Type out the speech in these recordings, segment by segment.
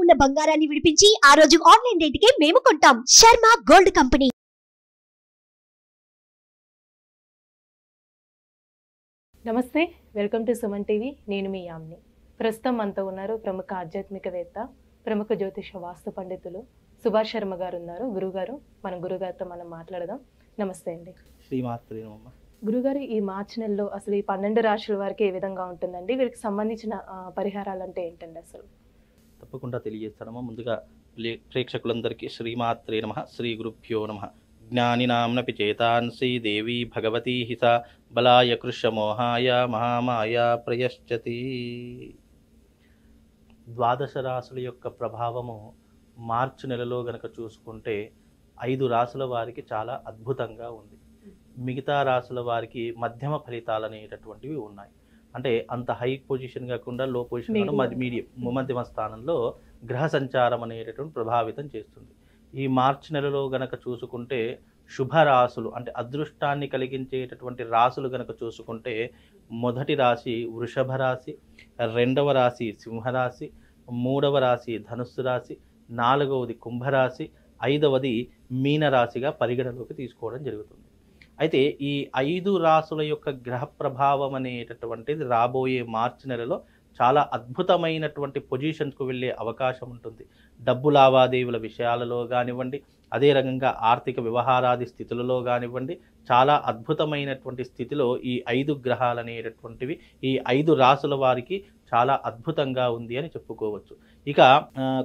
ఉన్న బంగారాన్ని విడిపించి ఆ రోజు ఆన్లైన్ రేటుకే మేము కొంటాం. Sharma gold company. నమస్తే, వెల్కమ్ టు సుమన్ టీవీ. నేను మీ యామ్ని. ప్రస్తుతం మనతో ఉన్నారు ప్రముఖ ఆధ్యాత్మికవేత్త, ప్రముఖ జ్యోతిష వాస్తు పండితులు సుభాష్ శర్మ గారు ఉన్నారు. గురుగారు, గురుగారితో మనం మాట్లాడదాం. నమస్తే అండి. శ్రీమాత్రే నమః. గురుగారు, ఈ మార్చి నెలలో అసలు ఈ 12 రాశుల వారికి ఏ విధంగా ఉంటుందండి? వీరికి సంబంధించిన పరిహారాలు అంటే ఏంటండి అసలు? తప్పకుండా తెలియజేస్తానమ్మా. ముందుగా ప్రేక్షకులందరికీ శ్రీమాత్రే నమః, శ్రీ గురుభ్యో నమః. జ్ఞానినాంనపి చేతాంసి దేవీ భగవతీ హిత బలాయ కృష్యమోహాయ మహామాయ ప్రయశ్చతి. ద్వాదశ రాశుల యొక్క ప్రభావము మార్చి నెలలో గనక చూసుకుంటే 5 రాశుల వారికి చాలా అద్భుతంగా ఉంది. మిగతా రాశుల వారికి మధ్యమ ఫలితాలు అనేటటువంటివి ఉన్నాయి. అంటే అంత హై పొజిషన్ కాకుండా లో పొజిషన్ మీడియం మధ్యమ స్థానంలో గ్రహ సంచారం అనేటటువంటి ప్రభావితం చేస్తుంది. ఈ మార్చి నెలలో గనక చూసుకుంటే శుభ రాశులు అంటే అదృష్టాన్ని కలిగించేటటువంటి రాశులు గనక చూసుకుంటే మొదటి రాశి వృషభ రాశి, రెండవ రాశి సింహరాశి, మూడవ రాశి ధనుస్సు రాశి, నాలుగవది కుంభరాశి, ఐదవది మీనరాశిగా పరిగణలోకి తీసుకోవడం జరుగుతుంది. అయితే ఈ 5 రాశుల యొక్క గ్రహ ప్రభావం అనేటటువంటిది రాబోయే మార్చి నెలలో చాలా అద్భుతమైనటువంటి పొజిషన్స్కు వెళ్ళే అవకాశం ఉంటుంది. డబ్బు లావాదేవీల విషయాలలో కానివ్వండి, అదే రకంగా ఆర్థిక వ్యవహారాది స్థితులలో కానివ్వండి, చాలా అద్భుతమైనటువంటి స్థితిలో ఈ 5 గ్రహాలు అనేటటువంటివి ఈ 5 రాశుల వారికి చాలా అద్భుతంగా ఉంది అని చెప్పుకోవచ్చు. ఇక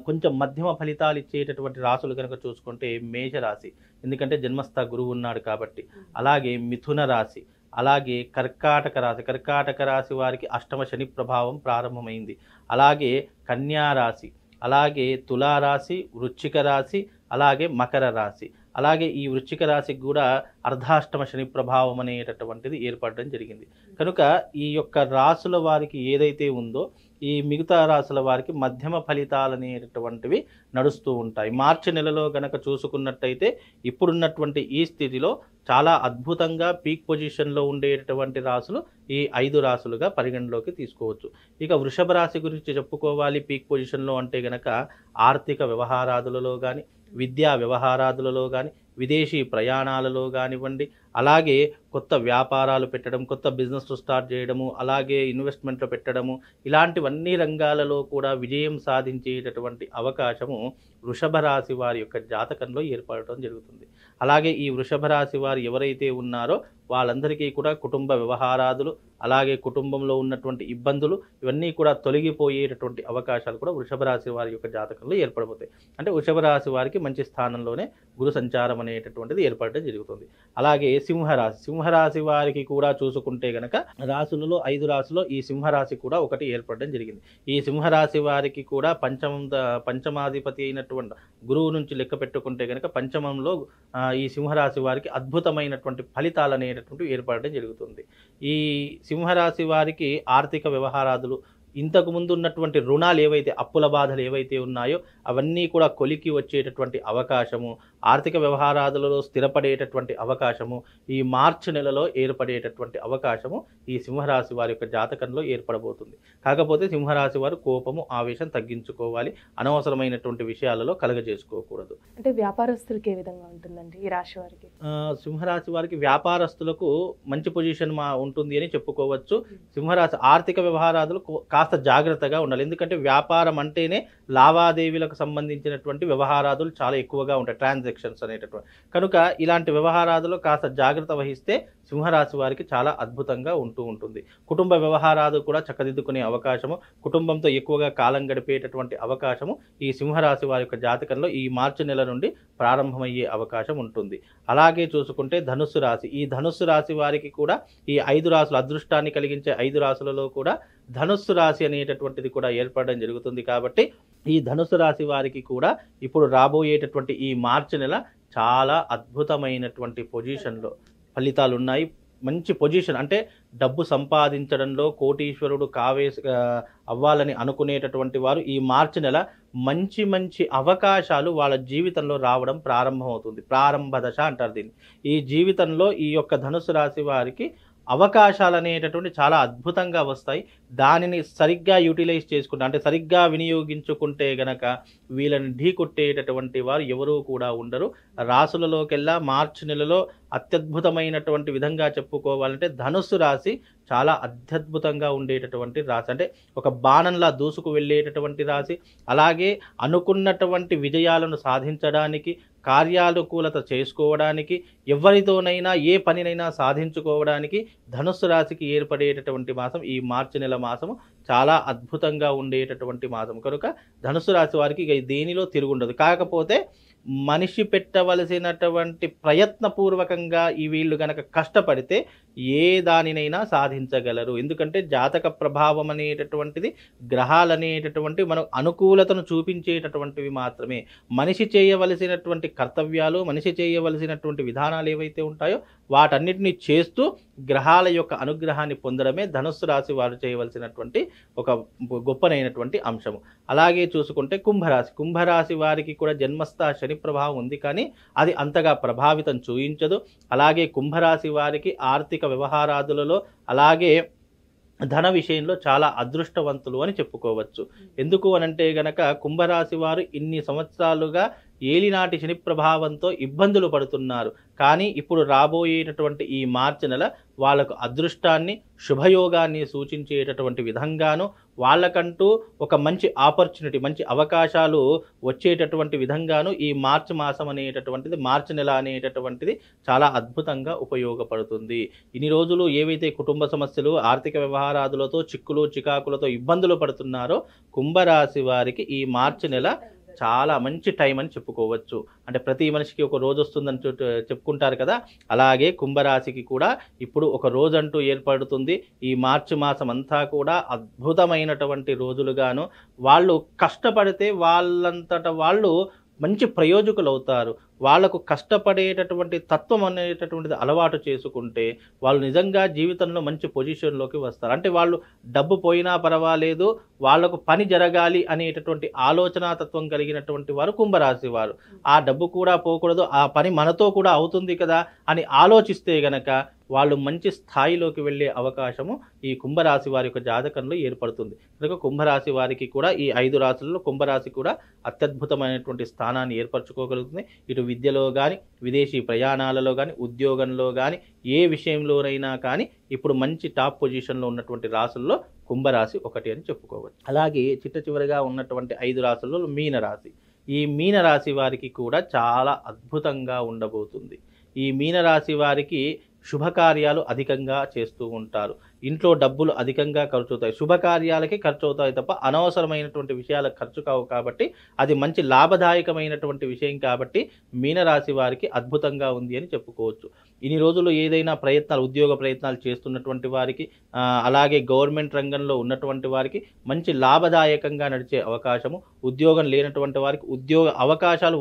కొంచెం మధ్యమ ఫలితాలు ఇచ్చేటటువంటి రాశులు కనుక చూసుకుంటే మేషరాశి, ఎందుకంటే జన్మస్థ గురువు ఉన్నాడు కాబట్టి. అలాగే మిథున రాశి, అలాగే కర్కాటక రాశి వారికి అష్టమ శని ప్రభావం ప్రారంభమైంది. అలాగే కన్యా రాశి, అలాగే తులారాశి, వృశ్చిక రాశి, అలాగే మకర రాశి. అలాగే ఈ వృశ్చిక రాశికి కూడా అర్ధాష్టమ శని ప్రభావం అనేటటువంటిది ఏర్పడడం జరిగింది. కనుక ఈ యొక్క రాశుల వారికి ఏదైతే ఉందో ఈ మిగతా రాశుల వారికి మధ్యమ ఫలితాలు అనేటటువంటివి నడుస్తూ ఉంటాయి. మార్చి నెలలో గనక చూసుకున్నట్టయితే ఇప్పుడున్నటువంటి ఈ స్థితిలో చాలా అద్భుతంగా పీక్ పొజిషన్లో ఉండేటటువంటి రాశులు ఈ 5 రాశులుగా పరిగణలోకి తీసుకోవచ్చు. ఇక వృషభ రాశి గురించి చెప్పుకోవాలి. పీక్ పొజిషన్లో అంటే గనక ఆర్థిక వ్యవహారాదులలో కానీ, విద్యా వ్యవహారాదులలో కానీ, విదేశీ ప్రయాణాలలో కానివ్వండి, అలాగే కొత్త వ్యాపారాలు పెట్టడం, కొత్త బిజినెస్లు స్టార్ట్ చేయడము, అలాగే ఇన్వెస్ట్మెంట్లు పెట్టడము, ఇలాంటివన్నీ రంగాలలో కూడా విజయం సాధించేటటువంటి అవకాశము వృషభ రాశి వారి యొక్క జాతకంలో ఏర్పడటం జరుగుతుంది. అలాగే ఈ వృషభ రాశి వారు ఎవరైతే ఉన్నారో వాళ్ళందరికీ కూడా కుటుంబ వ్యవహారాదులు, అలాగే కుటుంబంలో ఉన్నటువంటి ఇబ్బందులు ఇవన్నీ కూడా తొలగిపోయేటటువంటి అవకాశాలు కూడా వృషభ రాశి వారి యొక్క జాతకంలో ఏర్పడబోతాయి. అంటే వృషభ రాశి వారికి మంచి స్థానంలోనే గురు సంచారం అనేటటువంటిది ఏర్పడడం జరుగుతుంది. అలాగే సింహరాశి వారికి కూడా చూసుకుంటే గనక రాశులలో 5 రాశుల్లో ఈ సింహరాశి కూడా ఒకటి ఏర్పడడం జరిగింది. ఈ సింహరాశి వారికి కూడా పంచమాధిపతి అయినటువంటి గురువు నుంచి లెక్క పెట్టుకుంటే గనక పంచమంలో ఈ సింహరాశి వారికి అద్భుతమైనటువంటి ఫలితాలు అనేటటువంటివి ఏర్పడడం జరుగుతుంది. ఈ సింహరాశి వారికి ఆర్థిక వ్యవహారాదులు, ఇంతకు ముందు ఉన్నటువంటి రుణాలు ఏవైతే, అప్పుల బాధలు ఏవైతే ఉన్నాయో అవన్నీ కూడా కొలికి వచ్చేటటువంటి అవకాశము, ఆర్థిక వ్యవహారాదులలో స్థిరపడేటటువంటి అవకాశము ఈ మార్చి నెలలో ఏర్పడేటటువంటి అవకాశము ఈ సింహరాశి వారి యొక్క జాతకంలో ఏర్పడబోతుంది. కాకపోతే సింహరాశి వారు కోపము, ఆవేశం తగ్గించుకోవాలి, అనవసరమైనటువంటి విషయాలలో కలగజేసుకోకూడదు. అంటే వ్యాపారస్తులకి ఏ విధంగా ఉంటుందండి ఈ రాశి వారికి? సింహరాశి వారికి వ్యాపారస్తులకు మంచి పొజిషన్ ఉంటుంది అని చెప్పుకోవచ్చు. సింహరాశి ఆర్థిక వ్యవహారాదులు కాస్త జాగ్రత్తగా ఉండాలి. ఎందుకంటే వ్యాపారం అంటేనే లావాదేవీలకు సంబంధించినటువంటి వ్యవహారాదులు చాలా ఎక్కువగా ఉంటాయి, ట్రాన్సాక్షన్స్ అనేటటువంటి. కనుక ఇలాంటి వ్యవహారాదులు కాస్త జాగ్రత్త వహిస్తే సింహరాశి వారికి చాలా అద్భుతంగా ఉంటుంది. కుటుంబ వ్యవహారాలు కూడా చక్కదిద్దుకునే అవకాశము, కుటుంబంతో ఎక్కువగా కాలం గడిపేటటువంటి అవకాశము ఈ సింహరాశి వారి యొక్క జాతకంలో ఈ మార్చి నెల నుండి ప్రారంభమయ్యే అవకాశం ఉంటుంది. అలాగే చూసుకుంటే ధనుస్సు రాశి, ఈ ధనుస్సు రాశి వారికి కూడా ఈ 5 రాశులు, అదృష్టాన్ని కలిగించే 5 రాశులలో కూడా ధనుస్సు రాశి అనేటటువంటిది కూడా ఏర్పడడం జరుగుతుంది. కాబట్టి ఈ ధనుస్సు రాశి వారికి కూడా ఇప్పుడు రాబోయేటటువంటి ఈ మార్చి నెల చాలా అద్భుతమైనటువంటి పొజిషన్లో ఫలితాలు ఉన్నాయి. మంచి పొజిషన్ అంటే డబ్బు సంపాదించడంలో కోటీశ్వరుడు అవ్వాలని అనుకునేటటువంటి వారు ఈ మార్చి నెల మంచి మంచి అవకాశాలు వాళ్ళ జీవితంలో రావడం ప్రారంభమవుతుంది. ప్రారంభ దశ అంటారు దీన్ని. ఈ జీవితంలో ఈ యొక్క ధనుసు రాశి వారికి అవకాశాలు అనేటటువంటి చాలా అద్భుతంగా వస్తాయి. దానిని సరిగ్గా యూటిలైజ్ చేసుకుంటే, అంటే సరిగ్గా వినియోగించుకుంటే గనక వీళ్ళని ఢీకొట్టేటటువంటి వారు ఎవరూ కూడా ఉండరు. రాసులలోకెల్లా మార్చి నెలలో అత్యద్భుతమైనటువంటి విధంగా చెప్పుకోవాలంటే ధనుస్సు రాశి చాలా అత్యద్భుతంగా ఉండేటటువంటి రాశి. అంటే ఒక బాణంలా దూసుకు వెళ్ళేటటువంటి రాశి. అలాగే అనుకున్నటువంటి విజయాలను సాధించడానికి, కార్యానుకూలత చేసుకోవడానికి, ఎవరితోనైనా ఏ పనినైనా సాధించుకోవడానికి ధనుస్సు రాశికి ఏర్పడేటటువంటి మాసం ఈ మార్చి నెల మాసము చాలా అద్భుతంగా ఉండేటటువంటి మాసం. కనుక ధనుస్సు రాశి వారికి ఇక దేనిలో తిరుగుండదు. కాకపోతే మనిషి పెట్టవలసినటువంటి ప్రయత్నపూర్వకంగా ఈ వీళ్ళు గనక కష్టపడితే ఏ దానినైనా సాధించగలరు. ఎందుకంటే జాతక ప్రభావం అనేటటువంటిది, గ్రహాలు అనేటటువంటి మనం అనుకూలతను చూపించేటటువంటివి మాత్రమే. మనిషి చేయవలసినటువంటి కర్తవ్యాలు, మనిషి చేయవలసినటువంటి విధానాలు ఏవైతే ఉంటాయో వాటన్నిటిని చేస్తూ గ్రహాల యొక్క అనుగ్రహాన్ని పొందడమే ధనుస్సు రాశి వారు చేయవలసినటువంటి ఒక గొప్పనైనటువంటి అంశము. అలాగే చూసుకుంటే కుంభరాశి వారికి కూడా జన్మస్థ శని ప్రభావం ఉంది, కానీ అది అంతగా ప్రభావితం చూయించదు. అలాగే కుంభరాశి వారికి ఆర్థిక వ్యవహారాదులలో, అలాగే ధన విషయంలో చాలా అదృష్టవంతులు అని చెప్పుకోవచ్చు. ఎందుకు అనంటే గనక కుంభరాశి వారు ఇన్ని సంవత్సరాలుగా ఏలినాటి శని ప్రభావంతో ఇబ్బందులు పడుతున్నారు. కానీ ఇప్పుడు రాబోయేటటువంటి ఈ మార్చి నెల వాళ్ళకు అదృష్టాన్ని, శుభయోగాన్ని సూచించేటటువంటి విధంగాను, వాళ్ళకంటూ ఒక మంచి ఆపర్చునిటీ, మంచి అవకాశాలు వచ్చేటటువంటి విధంగాను ఈ మార్చి మాసం అనేటటువంటిది, మార్చి నెల అనేటటువంటిది చాలా అద్భుతంగా ఉపయోగపడుతుంది. ఇన్ని రోజులు ఏవైతే కుటుంబ సమస్యలు, ఆర్థిక వ్యవహారాదులతో చిక్కులు చికాకులతో ఇబ్బందులు పడుతున్నారో కుంభరాశి వారికి ఈ మార్చి నెల చాలా మంచి టైం అని చెప్పుకోవచ్చు. అంటే ప్రతి మనిషికి ఒక రోజు వస్తుందని చెప్పుకుంటారు కదా, అలాగే కుంభరాశికి కూడా ఇప్పుడు ఒక రోజు అంటూ ఏర్పడుతుంది. ఈ మార్చి మాసం అంతా కూడా అద్భుతమైనటువంటి రోజులుగాను, వాళ్ళు కష్టపడితే వాళ్ళంతట వాళ్ళు మంచి ప్రయోజకులు అవుతారు. వాళ్లకు కష్టపడేటటువంటి తత్వం అనేటటువంటిది అలవాటు చేసుకుంటే వాళ్ళు నిజంగా జీవితంలో మంచి పొజిషన్లోకి వస్తారు. అంటే వాళ్ళు డబ్బు పోయినా పర్వాలేదు, వాళ్లకు పని జరగాలి అనేటటువంటి ఆలోచనా తత్వం కలిగినటువంటి వారు కుంభరాశి వారు. ఆ డబ్బు కూడా పోకూడదు, ఆ పని మనతో కూడా అవుతుంది కదా అని ఆలోచిస్తే గనక వాళ్ళు మంచి స్థాయిలోకి వెళ్ళే అవకాశము ఈ కుంభరాశి వారి యొక్క జాతకంలో ఏర్పడుతుంది. కనుక కుంభరాశి వారికి కూడా ఈ 5 రాశులలో కుంభరాశి కూడా అత్యద్భుతమైనటువంటి స్థానాన్ని ఏర్పరచుకోగలుగుతుంది. ఇటు విద్యలో కానీ, విదేశీ ప్రయాణాలలో కానీ, ఉద్యోగంలో కానీ, ఏ విషయంలోనైనా కానీ ఇప్పుడు మంచి టాప్ పొజిషన్లో ఉన్నటువంటి రాశుల్లో కుంభరాశి ఒకటి అని చెప్పుకోవచ్చు. అలాగే చివరిగా ఉన్నటువంటి 5 రాశుల్లో మీనరాశి. ఈ మీనరాశి వారికి కూడా చాలా అద్భుతంగా ఉండబోతుంది. ఈ మీనరాశి వారికి శుభకార్యాలు అధికంగా చేస్తూ ఉంటారు. ఇంట్లో డబ్బులు అధికంగా ఖర్చు అవుతాయి. శుభకార్యాలకి ఖర్చు అవుతాయి తప్ప అనవసరమైనటువంటి విషయాలకు ఖర్చు కావు. కాబట్టి అది మంచి లాభదాయకమైనటువంటి విషయం కాబట్టి మీనరాశి వారికి అద్భుతంగా ఉంది అని చెప్పుకోవచ్చు. ఇన్ని రోజులు ఏదైనా ప్రయత్నాలు, ఉద్యోగ ప్రయత్నాలు చేస్తున్నటువంటి వారికి, అలాగే గవర్నమెంట్ రంగంలో ఉన్నటువంటి వారికి మంచి లాభదాయకంగా నడిచే అవకాశము, ఉద్యోగం లేనటువంటి వారికి ఉద్యోగ అవకాశాలు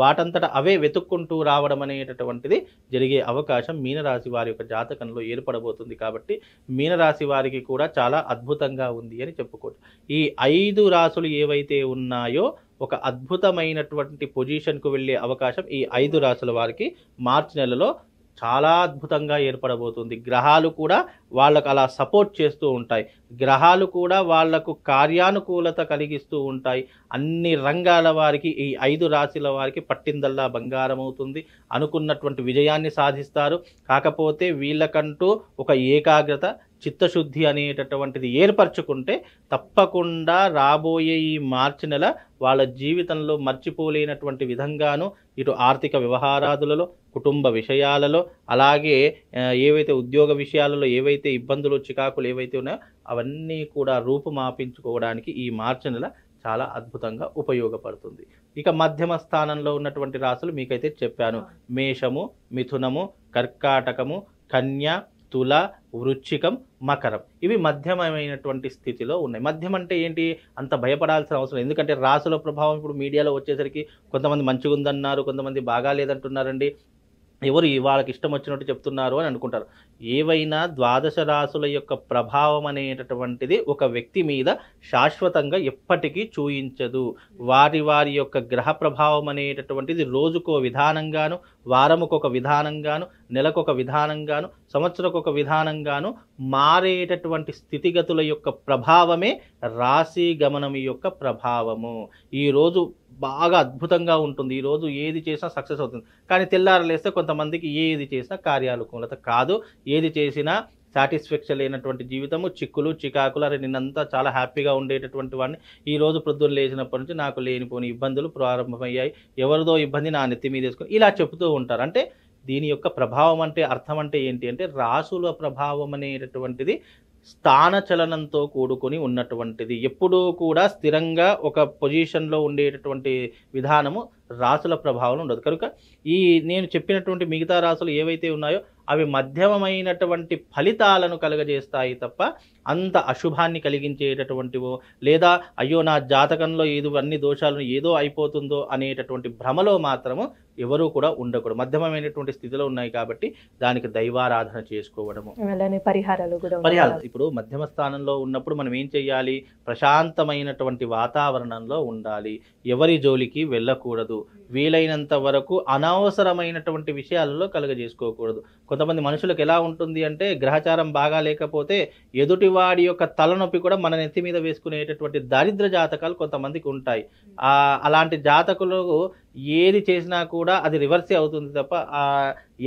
వాటంతట అవే వెతుక్కుంటూ రావడం అనేటటువంటిది జరిగే అవకాశం మీనరాశి వారి యొక్క జాతకంలో ఏర్పడబోతుంది. కాబట్టి మీనరాశి వారికి కూడా చాలా అద్భుతంగా ఉంది అని చెప్పుకోవచ్చు. ఈ 5 రాశులు ఏవైతే ఉన్నాయో ఒక అద్భుతమైనటువంటి పొజిషన్కు వెళ్ళే అవకాశం ఈ 5 రాశుల వారికి మార్చి నెలలో చాలా అద్భుతంగా ఏర్పడబోతుంది. గ్రహాలు కూడా వాళ్ళకు అలా సపోర్ట్ చేస్తూ ఉంటాయి. గ్రహాలు కూడా వాళ్లకు కార్యానుకూలత కలిగిస్తూ ఉంటాయి. అన్ని రంగాల వారికి ఈ 5 రాశుల వారికి పట్టిందల్లా బంగారం అవుతుంది. అనుకున్నటువంటి విజయాన్ని సాధిస్తారు. కాకపోతే వీళ్ళకంటూ ఒక ఏకాగ్రత, చిత్తశుద్ధి అనేటటువంటిది ఏర్పరచుకుంటే తప్పకుండా రాబోయే ఈ మార్చి నెల వాళ్ళ జీవితంలో మర్చిపోలేనటువంటి విధంగాను ఇటు ఆర్థిక వ్యవహారాదులలో, కుటుంబ విషయాలలో, అలాగే ఏవైతే ఉద్యోగ విషయాలలో ఏవైతే ఇబ్బందులు, చికాకులు ఏవైతే ఉన్నాయో అవన్నీ కూడా రూపుమాపించుకోవడానికి ఈ మార్చి నెల చాలా అద్భుతంగా ఉపయోగపడుతుంది. ఇక మధ్యమ స్థానంలో ఉన్నటువంటి రాశులు మీకైతే చెప్పాను. మేషము, మిథునము, కర్కాటకము, కన్య, తుల, వృశ్చికం, మకరం. ఇవి మధ్యమైనటువంటి స్థితిలో ఉన్నాయి. మధ్యం అంటే ఏంటి, అంత భయపడాల్సిన అవసరం. ఎందుకంటే రాశుల ప్రభావం ఇప్పుడు మీడియాలో వచ్చేసరికి కొంతమంది మంచిగా ఉందన్నారు, కొంతమంది బాగా లేదంటున్నారండి. ఎవరు వాళ్ళకి ఇష్టం వచ్చినట్టు చెప్తున్నారు అని అనుకుంటారు. ఏవైనా ద్వాదశ రాసుల యొక్క ప్రభావం అనేటటువంటిది ఒక వ్యక్తి మీద శాశ్వతంగా ఎప్పటికీ చూయించదు. వారి వారి యొక్క గ్రహ ప్రభావం అనేటటువంటిది రోజుకో విధానంగాను, వారముకొక విధానంగాను, నెలకొక విధానంగాను, సంవత్సరకొక విధానంగాను మారేటటువంటి స్థితిగతుల యొక్క ప్రభావమే రాశి గమనం యొక్క ప్రభావము. ఈరోజు బాగా అద్భుతంగా ఉంటుంది, ఈరోజు ఏది చేసినా సక్సెస్ అవుతుంది. కానీ తెల్లారలేస్తే కొంతమందికి ఏది చేసినా కార్యానుకూలత కాదు, ఏది చేసినా సాటిస్ఫాక్షన్ లేనటువంటి జీవితము, చిక్కులు చికాకులు. అరే నిన్నంతా చాలా హ్యాపీగా ఉండేటటువంటి వాడిని ఈరోజు ప్రొద్దున లేచినప్పటి నుంచి నాకు లేనిపోని ఇబ్బందులు ప్రారంభమయ్యాయి, ఎవరిదో ఇబ్బంది నా నెత్తి మీద వేసుకొని ఇలా చెబుతూ ఉంటారు. అంటే దీని యొక్క ప్రభావం అంటే అర్థం అంటే ఏంటి అంటే రాసుల ప్రభావం అనేటటువంటిది స్థానచలనంతో కూడుకొని ఉన్నటువంటిది. ఎప్పుడూ కూడా స్థిరంగా ఒక పొజిషన్లో ఉండేటటువంటి విధానము రాసుల ప్రభావం ఉండదు. కనుక ఈ నేను చెప్పినటువంటి మిగతా రాసులు ఏవైతే ఉన్నాయో అవి మధ్యమమైనటువంటి ఫలితాలను కలుగజేస్తాయి తప్ప అంత అశుభాన్ని కలిగించేటటువంటివో లేదా అయ్యో నా జాతకంలో ఏదో అన్ని దోషాలను ఏదో అయిపోతుందో అనేటటువంటి భ్రమలో మాత్రము ఎవరూ కూడా ఉండకూడదు. మధ్యమమైనటువంటి స్థితిలో ఉన్నాయి కాబట్టి దానికి దైవారాధన చేసుకోవడము, పరిహారాలు కూడా ఇప్పుడు మధ్యమ స్థానంలో ఉన్నప్పుడు మనం ఏం చేయాలి? ప్రశాంతమైనటువంటి వాతావరణంలో ఉండాలి, ఎవరి జోలికి వెళ్ళకూడదు, వీలైనంత వరకు అనవసరమైనటువంటి విషయాలలో కలుగజేసుకోకూడదు. కొంతమంది మనుషులకు ఎలా ఉంటుంది అంటే గ్రహచారం బాగా లేకపోతే ఎదుటివాడి యొక్క తలనొప్పి కూడా మన నెత్తి మీద వేసుకునేటటువంటి దారిద్ర జాతకాలు కొంతమందికి ఉంటాయి. అలాంటి జాతకులు ఏది చేసినా కూడా అది రివర్సే అవుతుంది తప్ప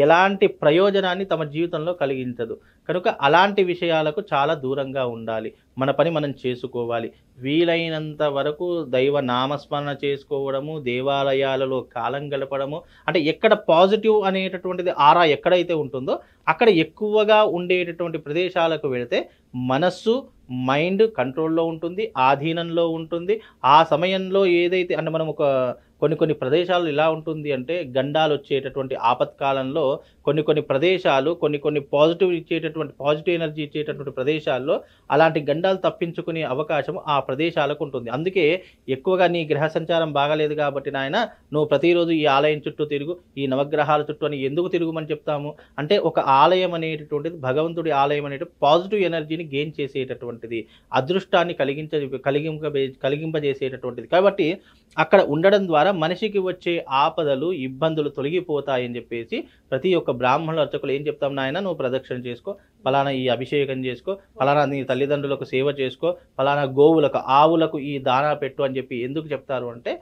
ఎలాంటి ప్రయోజనాన్ని తమ జీవితంలో కలిగించదు. కనుక అలాంటి విషయాలకు చాలా దూరంగా ఉండాలి, మన పని మనం చేసుకోవాలి. వీలైనంత వరకు దైవ నామస్మరణ చేసుకోవడము, దేవాలయాలలో కాలం గడపడము, అంటే ఎక్కడ పాజిటివ్ అనేటటువంటిది ఆరా ఎక్కడైతే ఉంటుందో అక్కడ ఎక్కువగా ఉండేటటువంటి ప్రదేశాలకు వెళితే మనస్సు మైండ్ కంట్రోల్లో ఉంటుంది, ఆధీనంలో ఉంటుంది. ఆ సమయంలో ఏదైతే అంటే మనం కొన్ని ప్రదేశాలు ఇలా ఉంటుంది అంటే గండాలు వచ్చేటటువంటి ఆపత్కాలంలో కొన్ని ప్రదేశాలు కొన్ని పాజిటివ్ ఇచ్చేటటువంటి పాజిటివ్ ఎనర్జీ ఇచ్చేటటువంటి ప్రదేశాల్లో అలాంటి గండాలు తప్పించుకునే అవకాశం ఆ ప్రదేశాలకు ఉంటుంది. అందుకే ఎక్కువగా నీ గ్రహ సంచారం బాగాలేదు కాబట్టి నాయన నువ్వు ప్రతిరోజు ఈ ఆలయం చుట్టూ తిరుగు, ఈ నవగ్రహాల చుట్టూ అని ఎందుకు తిరుగుమని చెప్తాము అంటే ఒక ఆలయం అనేటటువంటిది భగవంతుడి ఆలయం అనేటువంటి పాజిటివ్ ఎనర్జీని గెయిన్ చేసేటటువంటిది, అదృష్టాన్ని కలిగింపజేసేటటువంటిది. కాబట్టి అక్కడ ఉండడం ద్వారా మనిషికి వచ్చే ఆపదలు ఇబ్బందులు తొలగిపోతాయని చెప్పేసి ప్రతి ఒక్క బ్రాహ్మణుల అర్చకులు ఏం చెప్తాం, నాయన నువ్వు ప్రదక్షిణ చేసుకో, ఫలానా ఈ అభిషేకం చేసుకో, ఫలానా నీ తల్లిదండ్రులకు సేవ చేసుకో, ఫలానా గోవులకు ఆవులకు ఈ దానా పెట్టు అని చెప్పి ఎందుకు చెప్తారు అంటే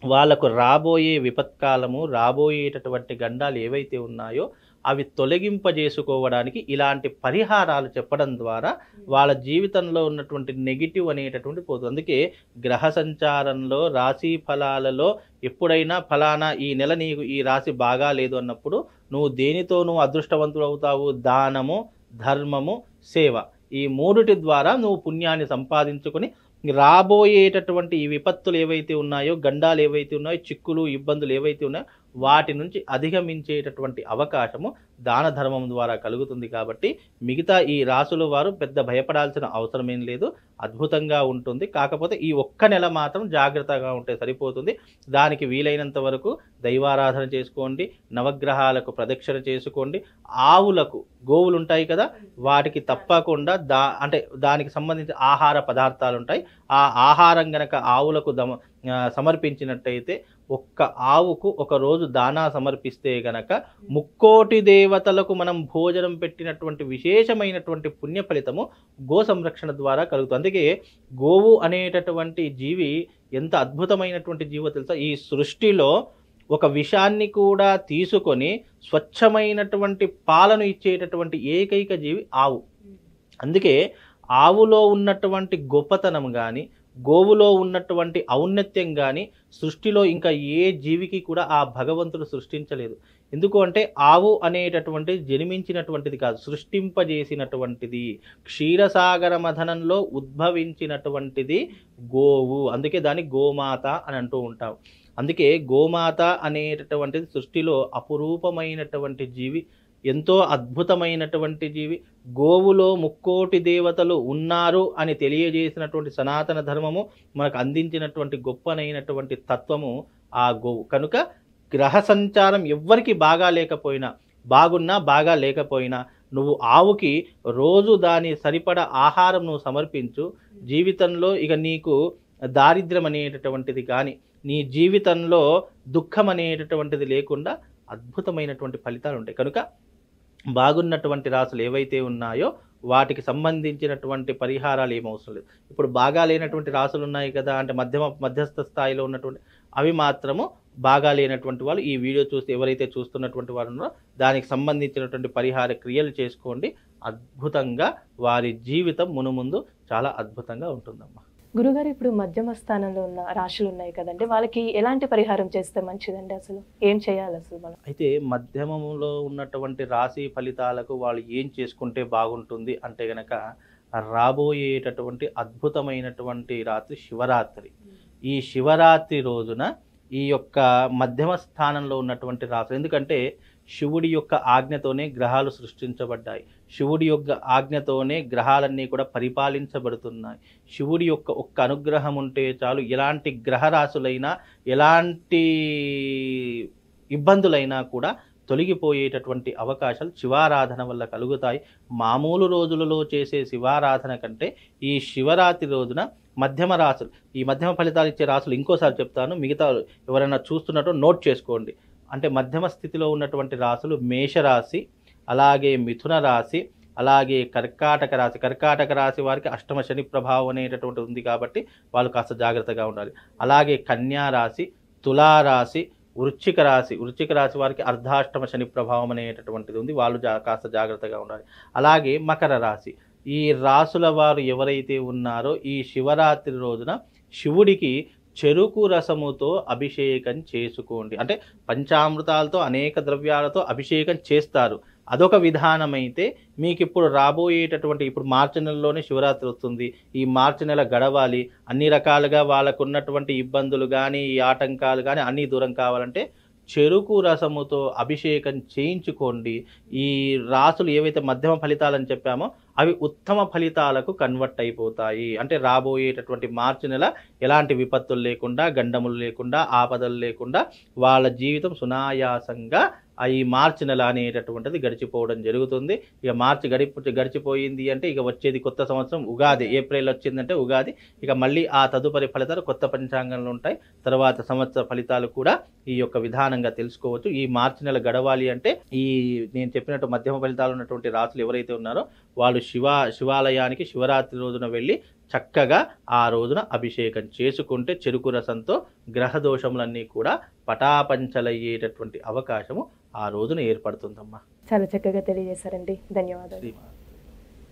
వాళ్ళకు రాబోయే విపత్కాలము, రాబోయేటటువంటి గండాలు ఏవైతే ఉన్నాయో అవి తొలగింపజేసుకోవడానికి ఇలాంటి పరిహారాలు చెప్పడం ద్వారా వాళ్ళ జీవితంలో ఉన్నటువంటి నెగిటివ్ అనేటటువంటి పోతుంది. అందుకే గ్రహ సంచారంలో రాశి ఫలాలలో ఎప్పుడైనా ఫలానా ఈ నెల నీకు ఈ రాశి బాగా లేదు అన్నప్పుడు నువ్వు దేనితో నువ్వు అదృష్టవంతుడు అవుతావు? దానము, ధర్మము, సేవ, ఈ మూడిటి ద్వారా నువ్వు పుణ్యాన్ని సంపాదించుకొని రాబోయేటటువంటి ఈ విపత్తులు ఏవైతే ఉన్నాయో, గండాలు ఏవైతే ఉన్నాయో, చిక్కులు ఇబ్బందులు ఏవైతే ఉన్నాయో వాటి నుంచి అధిగమించేటటువంటి అవకాశము దాన ధర్మం ద్వారా కలుగుతుంది. కాబట్టి మిగతా ఈ రాసుల వారు పెద్ద భయపడాల్సిన అవసరమేం లేదు, అద్భుతంగా ఉంటుంది. కాకపోతే ఈ ఒక్క నెల మాత్రం జాగ్రత్తగా ఉంటే సరిపోతుంది. దానికి వీలైనంత వరకు దైవారాధన చేసుకోండి, నవగ్రహాలకు ప్రదక్షిణ చేసుకోండి, ఆవులకు గోవులు ఉంటాయి కదా వాటికి తప్పకుండా అంటే దానికి సంబంధించిన ఆహార పదార్థాలు ఉంటాయి, ఆ ఆహారం గనక ఆవులకు సమర్పించినట్టయితే ఒక్క ఆవుకు ఒక రోజు దానా సమర్పిస్తే గనక 3,000,000 దేవతలకు మనం భోజనం పెట్టినటువంటి విశేషమైనటువంటి పుణ్య ఫలితము గో సంరక్షణ ద్వారా కలుగుతుంది. అందుకే గోవు అనేటటువంటి జీవి ఎంత అద్భుతమైనటువంటి జీవో తెలుసా? ఈ సృష్టిలో ఒక విషాన్ని కూడా తీసుకొని స్వచ్ఛమైనటువంటి పాలను ఇచ్చేటటువంటి ఏకైక జీవి ఆవు. అందుకే ఆవులో ఉన్నటువంటి గొప్పతనం కానీ, గోవులో ఉన్నటువంటి ఔన్నత్యం కానీ సృష్టిలో ఇంకా ఏ జీవికి కూడా ఆ భగవంతుడు సృష్టించలేదు. ఎందుకు అంటే ఆవు అనేటటువంటిది జన్మించినటువంటిది కాదు, సృష్టింపజేసినటువంటిది. క్షీరసాగర మథనంలో ఉద్భవించినటువంటిది గోవు. అందుకే దాన్ని గోమాత అని అంటూ ఉంటాం. అందుకే గోమాత అనేటటువంటిది సృష్టిలో అపురూపమైనటువంటి జీవి, ఎంతో అద్భుతమైనటువంటి జీవి. గోవులో 3,000,000 దేవతలు ఉన్నారు అని తెలియజేసినటువంటి సనాతన ధర్మము మనకు అందించినటువంటి గొప్పనైనటువంటి తత్వము ఆ గోవు. కనుక గ్రహ సంచారం ఎవ్వరికి బాగా లేకపోయినా, బాగున్నా బాగా లేకపోయినా, నువ్వు ఆవుకి రోజు దాని సరిపడ ఆహారం నువ్వు సమర్పించు. జీవితంలో ఇక నీకు దారిద్ర్యం అనేటటువంటిది కానీ, నీ జీవితంలో దుఃఖం అనేటటువంటిది లేకుండా అద్భుతమైనటువంటి ఫలితాలు ఉంటాయి. కనుక బాగున్నటువంటి రాసులు ఏవైతే ఉన్నాయో వాటికి సంబంధించినటువంటి పరిహారాలు ఏమవసరం లేదు. ఇప్పుడు బాగా లేనటువంటి రాసులు ఉన్నాయి కదా అంటే మధ్యస్థ స్థాయిలో ఉన్నటువంటి అవి మాత్రము బాగా లేనటువంటి వాళ్ళు ఈ వీడియో చూసి ఎవరైతే చూస్తున్నటువంటి వారు ఉన్నారో దానికి సంబంధించినటువంటి పరిహార క్రియలు చేసుకోండి. అద్భుతంగా వారి జీవితం మునుముందు చాలా అద్భుతంగా ఉంటుందమ్మా. గురుగారు, ఇప్పుడు మధ్యమ స్థానంలో ఉన్న రాశులు ఉన్నాయి కదండి, వాళ్ళకి ఎలాంటి పరిహారం చేస్తే మంచిదండి? అసలు ఏం చేయాలి అసలు మనం? అయితే మధ్యమంలో ఉన్నటువంటి రాశి ఫలితాలకు వాళ్ళు ఏం చేసుకుంటే బాగుంటుంది అంటే గనక రాబోయేటటువంటి అద్భుతమైనటువంటి రాత్రి శివరాత్రి. ఈ శివరాత్రి రోజున ఈ యొక్క మధ్యమ స్థానంలో ఉన్నటువంటి రాశులు, ఎందుకంటే శివుడి యొక్క ఆజ్ఞతోనే గ్రహాలు సృష్టించబడ్డాయి. శివుడి యొక్క ఆజ్ఞతోనే గ్రహాలన్నీ కూడా పరిపాలించబడుతున్నాయి. శివుడి యొక్క ఒక్క అనుగ్రహం ఉంటే చాలు, ఎలాంటి గ్రహరాశులైనా ఎలాంటి ఇబ్బందులైనా కూడా తొలగిపోయేటటువంటి అవకాశాలు శివారాధన వల్ల కలుగుతాయి. మామూలు రోజులలో చేసే శివారాధన కంటే ఈ శివరాత్రి రోజున మధ్యమ రాశులు, ఈ మధ్యమ ఫలితాలు ఇచ్చే రాశులు ఇంకోసారి చెప్తాను, మిగతా ఎవరైనా చూస్తున్నట్టు నోట్ చేసుకోండి. అంటే మధ్యమ స్థితిలో ఉన్నటువంటి రాశులు మేషరాశి, అలాగే మిథున రాశి, అలాగే కర్కాటక రాశి. కర్కాటక రాశి వారికి అష్టమ శని ప్రభావం అనేటటువంటి ఉంది కాబట్టి వాళ్ళు కాస్త జాగ్రత్తగా ఉండాలి. అలాగే కన్యా రాశి, తులారాశి, వృశ్చిక రాశి. వృశ్చిక రాశి వారికి అర్ధాష్టమ శని ప్రభావం అనేటటువంటిది ఉంది, వాళ్ళు కాస్త జాగ్రత్తగా ఉండాలి. అలాగే మకర రాశి. ఈ రాశుల వారు ఎవరైతే ఉన్నారో ఈ శివరాత్రి రోజున శివుడికి చెరుకు రసముతో అభిషేకం చేసుకోండి. అంటే పంచామృతాలతో అనేక ద్రవ్యాలతో అభిషేకం చేస్తారు, అదొక విధానమైతే మీకు ఇప్పుడు రాబోయేటటువంటి ఇప్పుడు మార్చి నెలలోనే శివరాత్రి వస్తుంది. ఈ మార్చి నెల గడవాలి, అన్ని రకాలుగా వాళ్ళకు ఉన్నటువంటి ఇబ్బందులు కానీ ఈ ఆటంకాలు కానీ అన్నీ దూరం కావాలంటే చెరుకు రసముతో అభిషేకం చేయించుకోండి. ఈ రాసులు ఏవైతే మధ్యమ ఫలితాలని చెప్పామో అవి ఉత్తమ ఫలితాలకు కన్వర్ట్ అయిపోతాయి. అంటే రాబోయేటటువంటి మార్చి నెల ఎలాంటి విపత్తులు లేకుండా, గండములు లేకుండా, ఆపదలు లేకుండా వాళ్ళ జీవితం సునాయాసంగా ఈ మార్చి నెల అనేటటువంటిది గడిచిపోవడం జరుగుతుంది. ఇక మార్చి గడిచిపోయింది అంటే ఇక వచ్చేది కొత్త సంవత్సరం ఉగాది. ఏప్రిల్ వచ్చిందంటే ఉగాది. ఇక మళ్ళీ ఆ తదుపరి ఫలితాలు కొత్త పంచాంగంలో ఉంటాయి. తర్వాత సంవత్సర ఫలితాలు కూడా ఈ యొక్క విధానంగా తెలుసుకోవచ్చు. ఈ మార్చి నెల గడవాలి అంటే ఈ నేను చెప్పినట్టు మధ్యమ ఫలితాలు ఉన్నటువంటి రాసులు ఎవరైతే ఉన్నారో వాళ్ళు శివాలయానికి శివరాత్రి రోజున వెళ్ళి చక్కగా ఆ రోజున అభిషేకం చేసుకుంటే చెరుకు రసంతో గ్రహ దోషములన్నీ కూడా పటాపంచలయ్యేటటువంటి అవకాశము ఆ రోజున ఏర్పడుతుందమ్మా. చాలా చక్కగా తెలియజేశారండి, ధన్యవాదాలు.